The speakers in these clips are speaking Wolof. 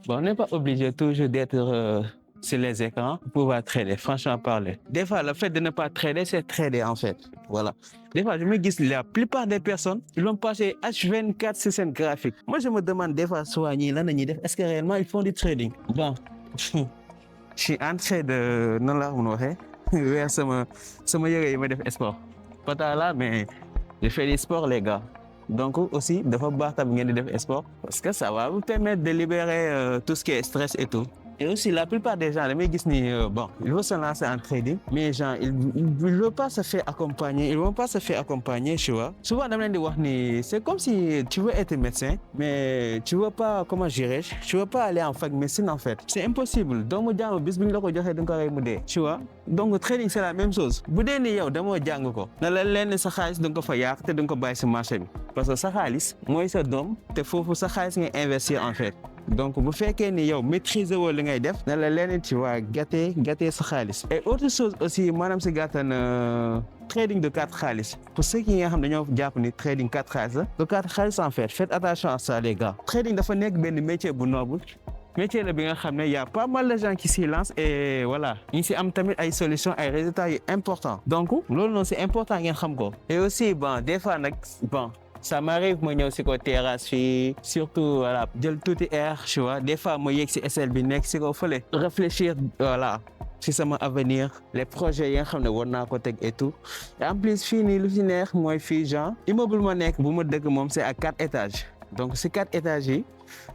Bon, on n'est pas obligé toujours d'être sur les écrans pour pouvoir trader, franchement parler. Des fois, le fait de ne pas trader, c'est trader en fait. Voilà. Des fois, je me dis que la plupart des personnes, ils vont passer H24 sur scène graphique. Moi, je me demande des fois, est-ce que réellement ils font du trading? Bon, je suis en train de... Non, là, on aurait. Ouais, ça me def sport. Pas tant là, mais je fais du sport, les gars. Donc aussi, de fois tam ngeen di def sport parce que ça va vous permettre de libérer tout ce qui est stress et tout. Et aussi, la plupart des gens, les gis ni bon, ils vont se lancer en trading, mais les gens, ils ne veulent pas se faire accompagner, ils vont pas se faire accompagner, tu vois. Souvent, c'est comme si tu veux être médecin, mais tu veux pas, comment dirais-je, tu veux pas aller en fac médecine en fait. C'est impossible. Donc, tu vois. Donc, trading, c'est la même chose. Bu dee ni yow dama jàng ko na la lenn sa xaalis da nga ko fa yàq te da nga ko bàyyi si marché bi parce que sa xaalis mooy sa doom te foofu sa xaalis ngay investir en fait. Donc bu fekkee ni yow maîtriser woo li ngay def na la leneen tu vois gâter sa xaalis. Et autre chose aussi maanaam si gàttan trading de carte xaalis pour ceux qui nga xam dañoo jàpp ni trading carte xaalis la de carte xaalis en fait faites attention à ça les gars. Trading dafa nekk benn métier bu noble. Métier la bi nga xam ne y a pas mal de gens qui s'y lancent et voilà ñi si am tamit ay solutions ay résultats yu importants donc loolu noonu c'est important ngeen xam ko. Et aussi bon des fois nag bon ça m'arrive ma ñëw si ko terrasse fii surtout voilà jël tuuti air tu vois des fois ma yegg si SL bi nekk si ko fële réfléchir voilà si sama avenir les projets yi nga xam ne war naa ko teg et tout et en plus fii nii lu fi neex mooy fii genre immeuble ma nekk bu ma dëkk moom c'est à 4 étages donc si 4 étages yi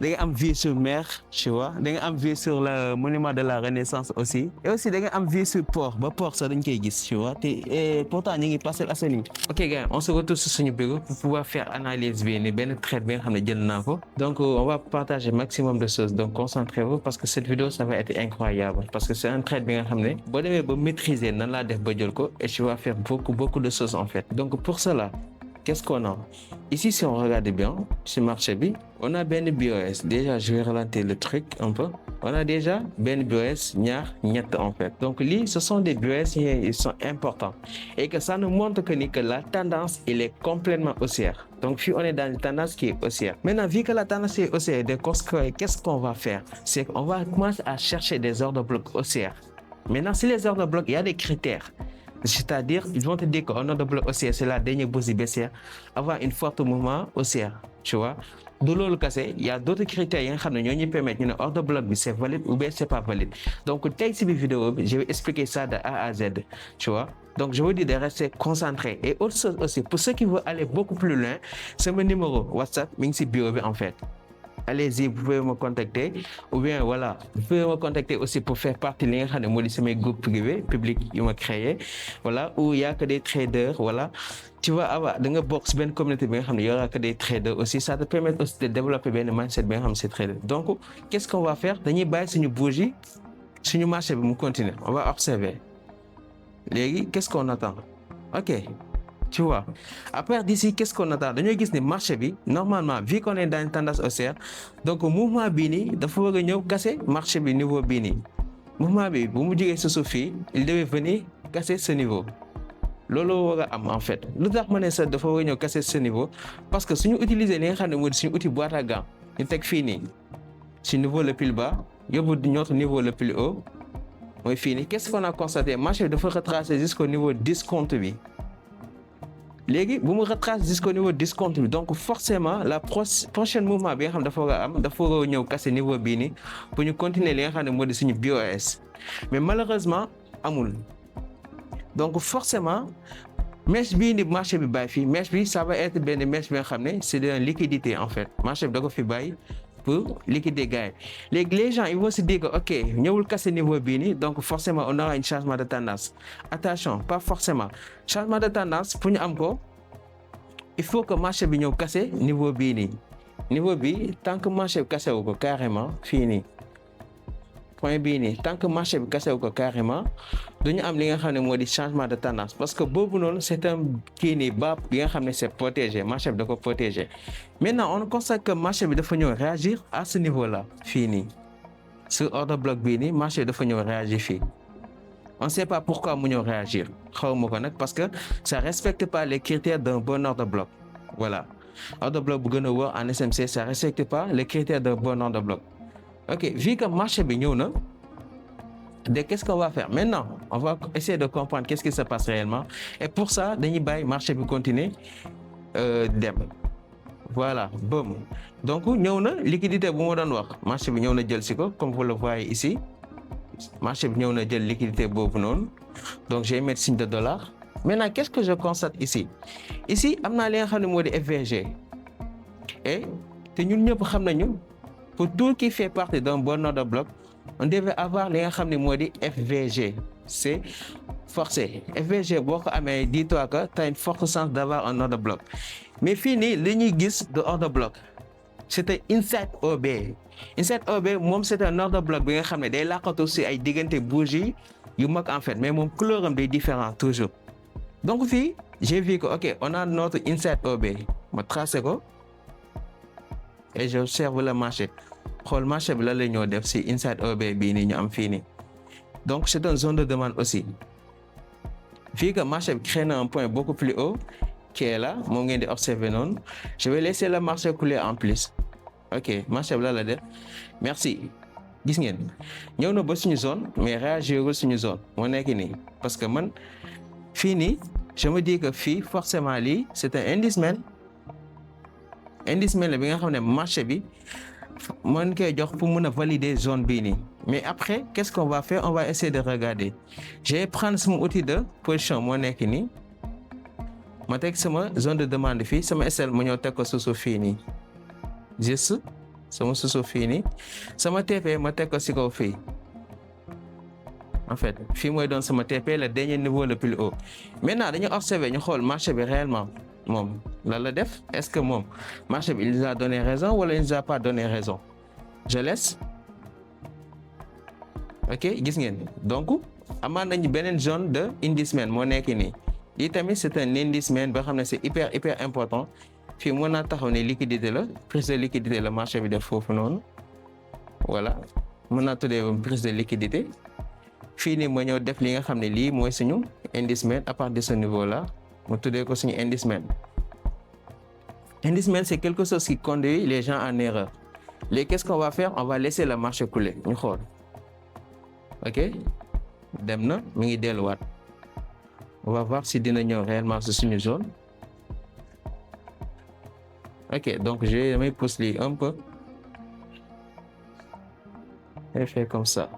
da nga am vue sur mer tu vois da nga am vue sur le monument de la Renaissance aussi et aussi da nga am vue sur port ba port sax dañ koy gis tu vois et pourtant ñu ngi Parcelles Assainies. Ok gars, on se retrouve sur suñu bureau pour pouvoir faire analyse bi ni benn trade bi nga xam ne jël naa ko donc on va partager maximum de choses donc concentrez-vous parce que cette vidéo ça va être incroyable parce que c'est un trade bi nga xam ne boo demee ba maîtriser nan laa def ba jël ko et tu vas faire beaucoup de choses en fait. Donc pour cela qu'est-ce qu'on a? Ici, si on regarde bien, ce marché B, on a Ben BOS. Déjà, je vais ralentir le truc un peu. On a déjà Ben BOS, Nyar, Nyat en fait. Donc, ce sont des BOS qui sont importants. Et que ça nous montre que la tendance, elle est complètement haussière. Donc, on est dans une tendance qui est haussière. Maintenant, vu que la tendance est haussière, qu'est-ce qu'on va faire? C'est qu'on va commencer à chercher des ordres de bloc haussières. Maintenant, si les ordres de bloc, il y a des critères. C'est-à-dire, ils vont te dire qu'un ordre de bloc haussière, c'est la dernière bourse baissière, avoir une forte mouvement haussière, tu vois. De l'autre côté, il y a d'autres critères qui nous permettent de ordre de bloc, c'est valide ou bien c'est pas valide. Donc, dans cette vidéo, je vais expliquer ça de A à Z, tu vois. Donc, je vous dis de rester concentré. Et autre chose aussi, pour ceux qui veulent aller beaucoup plus loin, c'est mon numéro WhatsApp, c'est bio en fait. Allez-y, vous pouvez me contacter ou bien voilà, vous pouvez me contacter aussi pour faire partie de mes groupes privés, publics qui m'ont créé, voilà, où il y a que des traders, voilà. Tu vas avoir dans une box ben communauté il y aura que des traders aussi, ça te permet aussi de développer bien le mindset bien comme ces traders. Donc, qu'est-ce qu'on va faire? Dernier bail sur une bougie, sur une marché, on continue, on va observer. Les qu'est-ce qu'on attend? Ok. Tu vois, après d'ici, qu'est-ce qu'on attend? Nous avons le marché, normalement, vu qu'on est dans une tendance haussière, donc le mouvement Bini, il faut casser le marché niveau Bini. Le mouvement Bini, vous me dites que Sophie, il devait venir casser ce niveau. Lolo en fait. Nous avons ça de venir casser ce niveau parce que si nous utilisons les outils boîte à gants, nous avons fini. Si le niveau le plus bas, il y a notre niveau le plus haut, on est fini. Qu'est-ce qu'on a constaté? Le marché doit retracer jusqu'au niveau discount. Légui bu mu retrace jusqu'au niveau discount bi donc forcément la prochaine mouvement bi nga xam dafa ñëw casser niveau bii nii pour ñu continuer li nga xam ne moo di suñu BOS mais malheureusement amul donc forcément mèche bii ni marché bi bàyyi fii mèche bi ça va être benn mèche bi nga xam ne c'est de la liquidité en fait marché bi da ko fi bàyyi pour liquider gars yi les gens ils vont se dire que ok ñëwul casser niveau bii nii donc forcément on aura un changement de tendance. Attention, pas forcément changement de tendance pour ñu am ko il faut que marché bi ñëw casser niveau bii nii niveau bi tant que marché bi cassé wu ko carrément fini point bii nii tant que marché bi cassé wu ko carrément duñu am li nga xam ne moo di changement de tendance parce que boobu noonu c'est un kii nii ba bi nga xam ne c'est protégé marché bi da ko protégé maintenant on constate que marché bi dafa ñëw réagir à ce niveau là fii nii sur ordre bloc bii nii marché bi dafa ñëw réagir fii on ne sait pas pourquoi mu ñëw réagir xawma ko nag parce que ça respecte pas les critères d'un bon ordre bloc voilà ordre bloc bu gën a wóor en SMC ça respecte pas les critères d'un bon ordre bloc ok vu que marché bi ñëw na de qu'est-ce qu'on va faire maintenant? On va essayer de comprendre qu'est-ce qui se passe réellement et pour ça dañuy bàyyi marché bi continuer dem voilà boum donc ñëw na liquidité bu ma doon wax marché bi ñëw na jël si ko comme vous le voyez ici marché bi ñëw na jël liquidité boobu noonu donc je vais mettre signe de dollar. Maintenant qu'est-ce que je constate ici am naa li nga xam ne moo di FVG et te ñun ñëpp xam nañu pour tout qui fait partie d'un bon ordre de bloc on devait avoir li nga xam ne moo di FVG c'est forcé FVG boo ko amee dis-toi que tu as une forte chance d'avoir un ordre de bloc mais fii nii li ñuy gis de ordre de bloc c'était inside OB moom c'est un ordre de bloc bi nga xam ne day laqatu si ay diggante bougie yu mag en fait mais moom couleur am day différent toujours donc fii j'ai vu que ok on a notre inside OB ma tracé ko et j'observe le marché xool marché bi la la ñoo def si inside OB bii nii ñu am fii nii donc c'est une zone de demande aussi vu que marché bi crée na un point beaucoup plus haut qui est là moom ngeen di observer noonu je vais laisser le marché couler en plus ok marché bi la la def merci gis ngeen ñëw na ba suñu zone mais réagirul suñu zone moo nekk nii parce que man fii nii je me dis que fii forcément lii c'est un indice la bi nga xam ne marché bi mën koy jox pour mën a valider zone bii nii mais après qu'est-ce qu'on va faire on va essayer de regarder je vais prendre sama outil de position moo nekk nii ma teg sama zone de demande fii sama SL ma ñëw teg ko suuf fii nii juste sama suuf fii nii sama TP ma teg ko si kaw fii en fait fii mooy doon sama TP le dernier niveau le plus haut maintenant dañu observer ñu xool marché bi réellement moom lan la def est-ce que moom marché bi il nous a donné raison wala il nous a pas donné raison je laisse ok gis ngeen donc amaan nañu beneen zone de indice-man moo nekk nii lii tamit c'est un indice-man boo xam ne c'est hyper important fii mën naa taxaw ne liquidité la prise de liquidité la marché bi def foofu noonu voilà mën naa tuddee prise de liquidité fii nii ma ñëw def li nga xam ne lii mooy suñu indice-man à partir de ce niveau là mu tuddee ko suñu indice-man c'est quelque chose qui conduit les gens en erreur léegi qu'est-ce qu'on va faire on va laisser le marché couler ñu xool ok dem na mi ngi delluwaat on va voir si dina ñëw réellement sur suñu zone ok donc damay pousse lii un peu et fait comme ça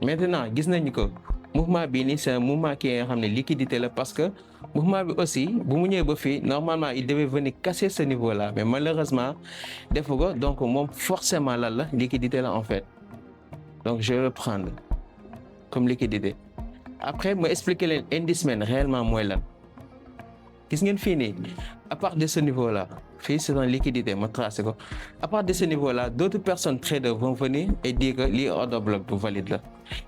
maintenant gis nañu ko mouvement bii nii c'est un mouvement qui nga xam ne liquidité la parce que mouvement bi aussi bu mu ñëwee ba fii normalement il devait venir casser ce niveau là mais malheureusement defu ko donc moom forcément lan la liquidité la en fait donc je vais le prendre comme liquidité après ma expliquer leen indice-man réellement mooy lan gis ngeen fii nii à partir de ce niveau là fii c'est une liquidité ma tracé ko à partir de ce niveau là d'autres personnes traders vont venir et dire que lii order bloc bu valide la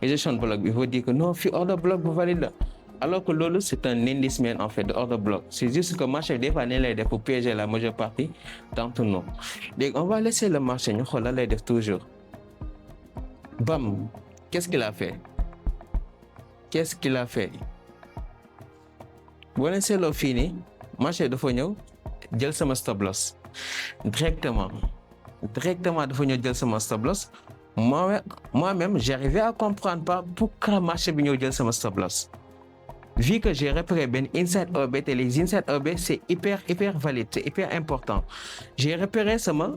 et gestion de bloc il faut dire que non fii order bloc bu valide la alors que loolu c'est un indice-man en fait de order bloc c'est juste que marché des fois ne lay def pour piéger la majeure partie d'entre nous léegi on va laisser le marché ñu xool la lay def toujours bam qu'est-ce qu'il a fait boo leen seetloo fii nii marché dafa ñëw jël sama stop loss directement dafa ñëw jël sama stop loss moi-même j'arrivais à comprendre pas pourquoi marché bi ñëw jël sama stop loss vu que j'ai repéré benn inside OB te les inside OB c'est hyper valide c'est hyper important j'ai repéré sama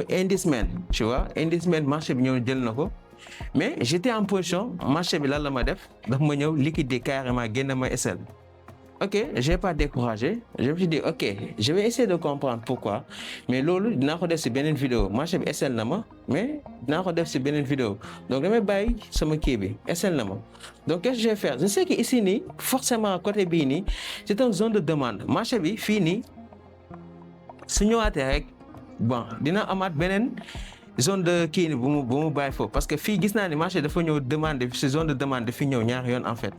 indice-man tu vois indice-man marché bi ñëw jël na ko mais j'étais en position marché bi lan la ma def daf ma ñëw liquider carrément génn ma SL ok j'ai pas découragé je me suis dit ok je vais essayer de comprendre pourquoi mais loolu dinaa ko def ci beneen vidéo marché bi SL na ma mais dinaa ko def ci beneen vidéo donc damay bàyyi sama kii bi SL na ma donc qu'est-ce que je vais faire je sais que ici nii forcément côté bii nii c'est une zone de demande marché bi fii nii su ñëwaatee rek bon dina amaat beneen zone de kii ni bu mu bàyyi foofu parce que fii gis naa ni marché dafa ñëw demande ci zone de demande dafi ñëw ñaari yoon en fait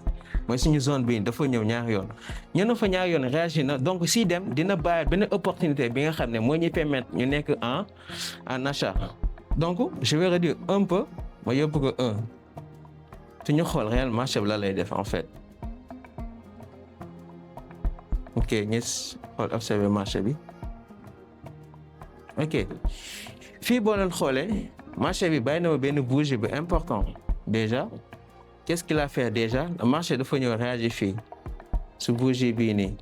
mooy suñu zone bi dafa ñëw ñaari yoon ñëw na fa ñaari yoon réagir na donc si dem dina bàyyi benn opportunité bi nga xam ne moo ñuy permettre ñu nekk en achat donc je vais réduire un peu ma yóbbu ko 1 te ñu xool réel marché bi la lay def en fait ok ñu xool observer marché bi ok fii boo leen xoolee marché bi bàyyi na ma benn bougie bu important déjà qu'est-ce qu'il a fait déjà marché dafa ñëw réagir fii su bougie bii nii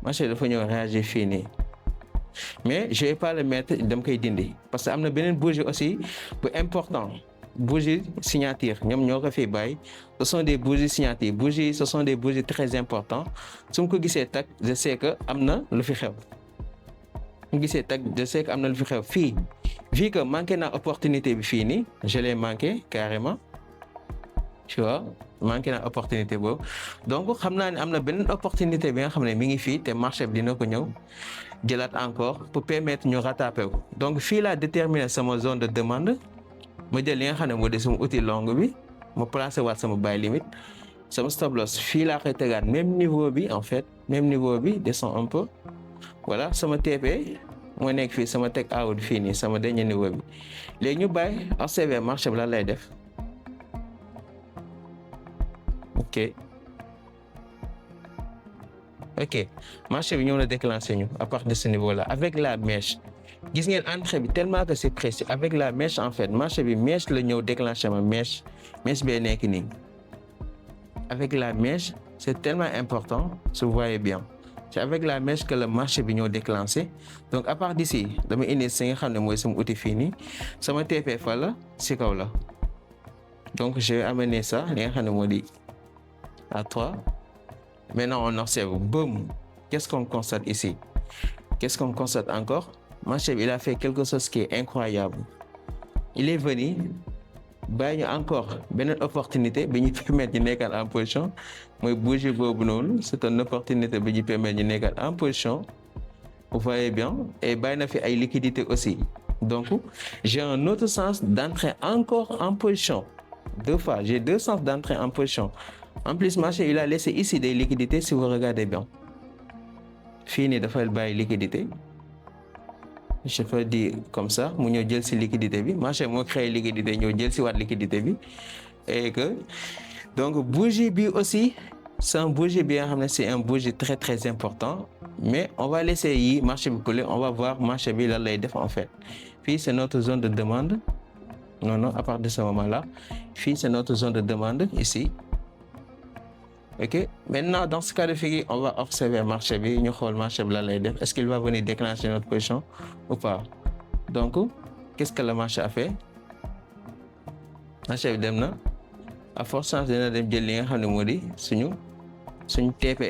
marché dafa ñëw réagir fii nii mais je vais pas le mettre dama koy dindi parce que am na beneen bougie aussi bu important bougie signature ñoom ñoo ko fi bàyyi ce sont des bougies signatures bougies ce sont des bougies très importants su ma ko gisee tag je sais que am na lu fi xew su ma gisee tag je sais que am na lu fi xew fii vu que manqué naa opportunité bi fii nii je l'ai manqué carrément tu vois manqué naa opportunité boobu donc xam naa ne am na beneen opportunité bi nga xam ne mi ngi fii te marché bi dina ko ñëw jëlaat encore pour permettre ñu rattraper ko donc fii laa déterminer sama zone de demande ma jël li nga xam ne moo di sama outil longue bi ma placé waat sama buy limit sama stop loss fii laa koy tegaat même niveau bi en fait même niveau bi descend un peu voilà sama TP moo nekk fii sama teg out fii nii sama dernier niveau bi léegi ñu bàyyi observer marché bi lan lay def ok marché bi ñëw na déclenché ñu à partir de ce niveau là avec la mèche gis ngeen entrée bi tellement que c'est précis avec la mèche en fait marché bi mèche la ñëw déclenché ma mèche bee nekk nii avec la mèche c'est tellement important si vous voyez bien c'est avec la mèche que le marché bi ñëw déclenché donc à partir d'ici dama indi si nga xam ne mooy sama outil fii nii sama TP fa la si kaw la donc je vais amener ça li nga xam ne moo di à 3 maintenant on observe boum qu'est-ce qu'on constate ici qu'est-ce qu'on constate encore marché bi il a fait quelque chose qui est incroyable il est venu bàyyi ñu encore beneen opportunité bi ñu permettre ñu nekkaat en position mooy bouger boobu noonu c'est une opportunité bi ñu permettre ñu nekkaat en position vous voyez bien et bàyyi na fi ay liquidités aussi donc j'ai un autre sens d'entrée encore en position deux fois j'ai deux sens d'entrée en position en plus marché il a laissé ici des liquidités si vous regardez bien fii nii dafay bàyyi liquidité je peux dire comme ça mu ñëw jël si liquidité bi marché moo créé liquidité ñëw jël si waat liquidité bi et que donc bougie bi aussi c'est un bougie bi nga xam ne c'est un bougie très très important mais on va laisser yi marché bi couler on va voir marché bi lan lay def en fait fii c'est notre zone de demande non à partir de ce moment là fii c'est notre zone de demande ici ok maintenant dans ce cas de figure on va observer marché bi ñu xool marché bi lan lay def est-ce qu'il va venir déclencher notre position ou pas donc qu'est-ce que le marché a fait marché bi dem na à forte chance dina dem jël li nga xam ne moo di suñu TP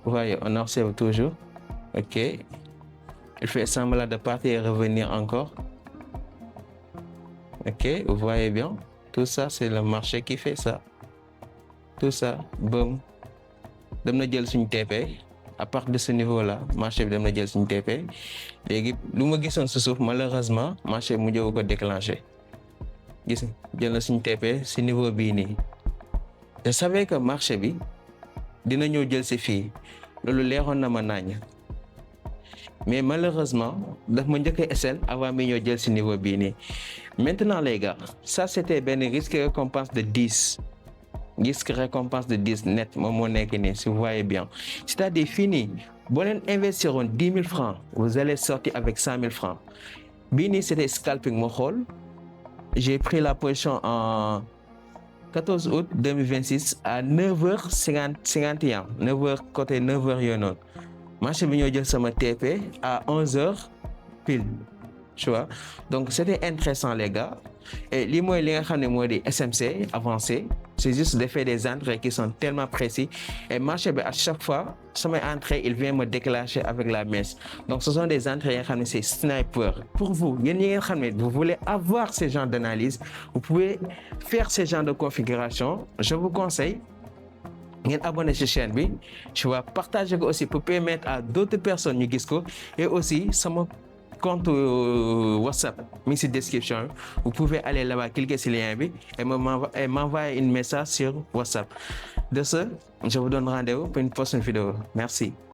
vous voyez on observe toujours ok il fait semblant de partir et revenir encore ok vous voyez bien tout ça c'est le marché qui fait ça tout ça boum dem na jël suñu TP à partir de ce niveau là marché bi dem na jël suñu TP léegi lu ma gisoon su suuf malheureusement marché bi mu jëw ko déclenché gis jël na suñu TP si niveau bii nii je savais que marché bi dina ñëw jël si fii loolu leeroon na ma nañ mais malheureusement daf ma njëkk a SL avant mi ñëw jël si niveau bii nii maintenant les gars ça c'était benn risque récompense de 10 risque récompense de 10 net moom moo nekk nii si vous voyez bien c'est-à-dire fii nii boo leen investiroon 10 000 francs vous allez sortir avec 100 000 francs bii nii c'était scalping moo xool j'ai pris la position en 14 août 2026 à 9h51 9h côté 9h yooyu noonu marché bi ñoo jël sama TP à 11h pile tu vois donc c'était intéressant les gars et lii mooy li nga xam ne moo di SMC avancé c'est juste de faire des entrées qui sont tellement précis et marché bi à chaque fois samay entrées il vient me déclencher avec la mèche donc ce sont des entrées yi nga xam ne c'est sniper pour vous yéen ñi ngeen xam ne vous voulez avoir ce genre d'analyse vous pouvez faire ce genre de configuration je vous conseille ngeen abonné ci chaîne bi tu vois partager ko aussi pour permettre à d'autres personnes ñu gis ko et aussi sama compte WhatsApp mi ngi ci description vous pouvez aller là-bas cliquer ci lien bi et m'envoyer un message sur WhatsApp de ce je vous donne rendez-vous pour une prochaine vidéo merci.